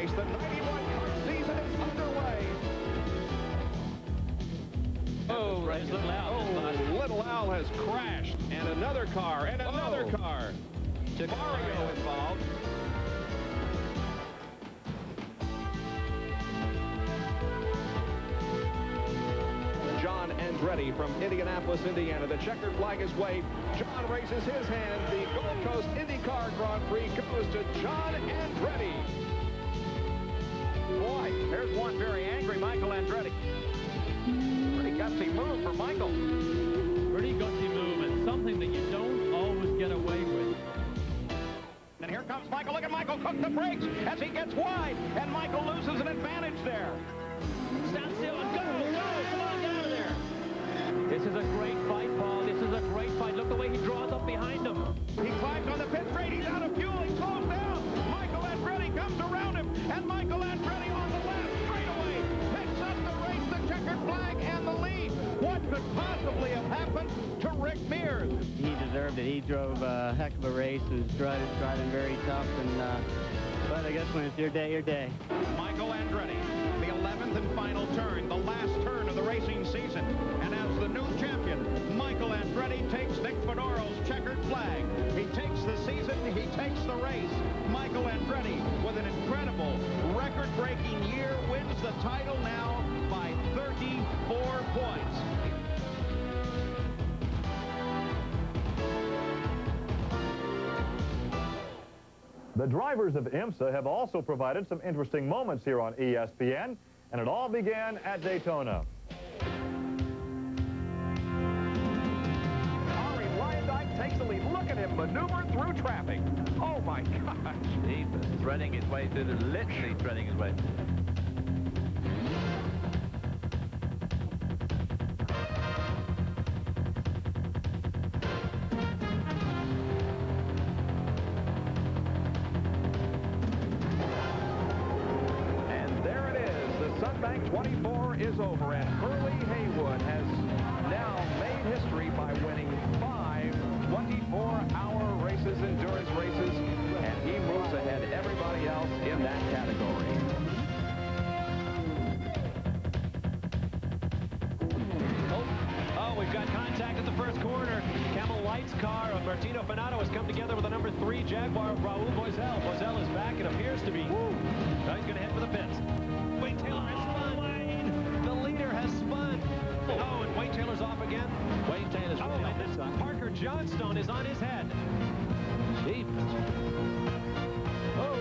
race. The 91 car season is underway. Oh, Little Al. Little Al has crashed. And another car, and another car. Mario involved. John Andretti from Indianapolis, Indiana. The checkered flag is waved. John raises his hand. The Gold Coast IndyCar Grand Prix goes to John Andretti. Boy, there's one very angry Michael Andretti. Pretty gutsy move for Michael. Pretty gutsy move, and something that you don't always get away with. And here comes Michael. Look at Michael cook the brakes as he gets wide, and Michael loses an advantage there. Stand still and go! Come on, get out of there! This is a great fight, Paul. This is a great fight. Look the way he draws up behind him. He climbs on the pit straight. He's out of fuel. He slows down. Michael Andretti comes around him, and Michael Andretti on the left straightaway picks up the race, the checkered flag, and the lead. What could possibly have happened to Rick Mears? He deserved it. He drove a heck of a race. He was driving very tough, and but I guess when it's your day, your day. Michael Andretti, the 11th and final turn, the last turn of the racing season. And as the new champion, Michael Andretti takes Nick Fedoro's checkered flag. He takes the season, he takes the race. Michael Andretti, with an incredible record-breaking year, wins the title now by 34 points. The drivers of IMSA have also provided some interesting moments here on ESPN, and it all began at Daytona. Ari Lyondike takes the lead. Look at him maneuver through traffic. Oh, my gosh. He's threading his way through literally threading his way. Sunbank 24 is over, and Hurley Haywood has now made history by winning 5 24-hour races, endurance races, and he moves ahead everybody else in that category. Oh, we've got contact at the first corner. Camel Light's car of Martino Finauto has come together with the number 3 Jaguar of Raul Boesel. Boesel is back. It appears to be. Now he's going to head for the pits. Wayne Taylor has spun. The leader has spun. Oh, and Wayne Taylor's off again. Wayne Taylor's really on this side. Parker Johnstone is on his head. Oh.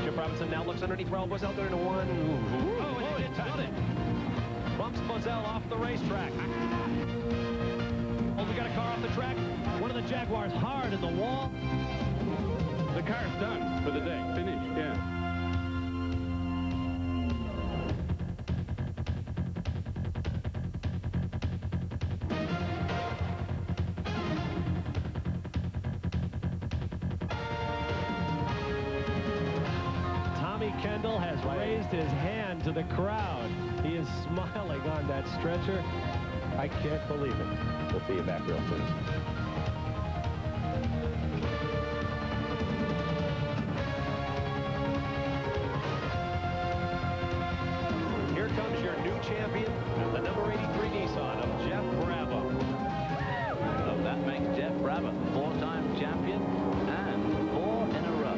Chip Robinson now looks underneath Raul Boesel going into one. Oh, and it done it. Bumps Boesel off the racetrack. Oh, we got a car off the track. One of the Jaguars hard in the wall. The car's done for the day. Finished, yeah. Kendall has raised his hand to the crowd. He is smiling on that stretcher. I can't believe it. We'll see you back real soon. Here comes your new champion, the number 83 Nissan of Jeff Bravo. So that makes Jeff Bravo 4-time champion and 4 in a row.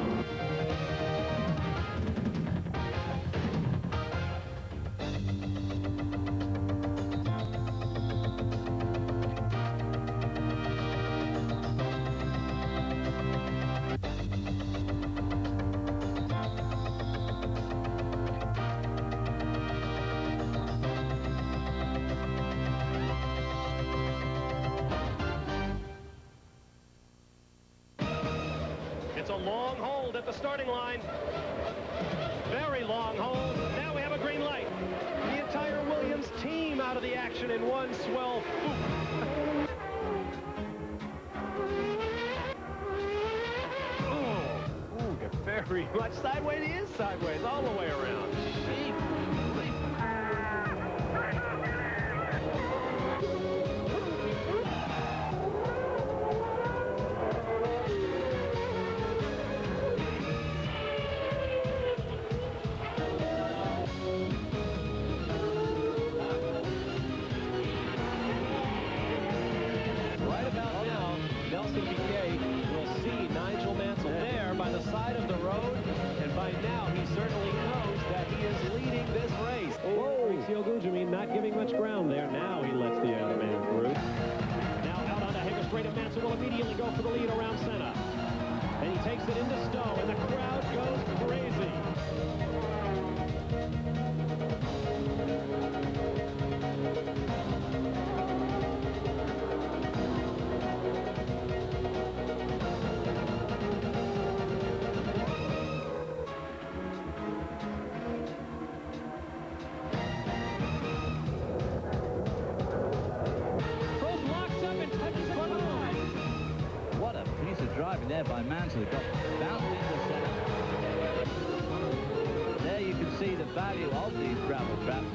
It's a long hold at the starting line. Very long hold. Now we have a green light. The entire Williams team out of the action in one swell swoop. Oh, very much sideways. He is sideways all the way around. for the lead around Senna. And he takes it into Stowe, and the crowd goes crazy. What a piece of driving there by Mansell. Got bounced into center. There you can see the value of these gravel traps.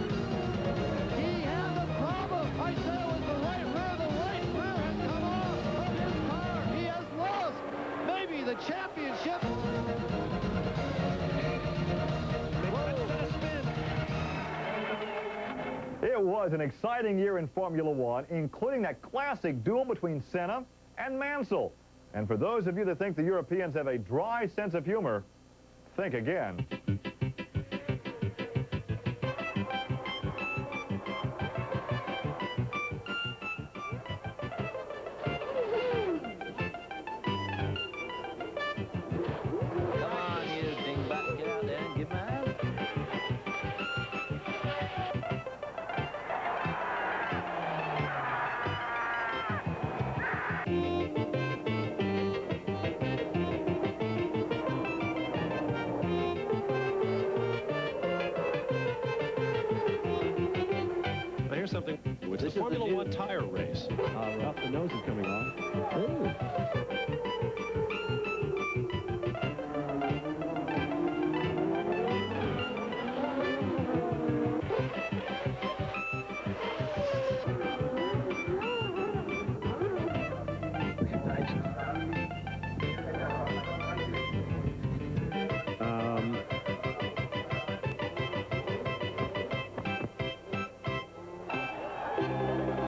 He had a problem. I said it was the right rear. The right rear has come off of his car. He has lost maybe the championship. It was an exciting year in Formula One, including that classic duel between Senna and Mansell. And for those of you that think the Europeans have a dry sense of humor, think again. Come on, you dingbat, get out there and give him a hand. Now here's something. It's a Formula One tire race. Off the nose is coming on.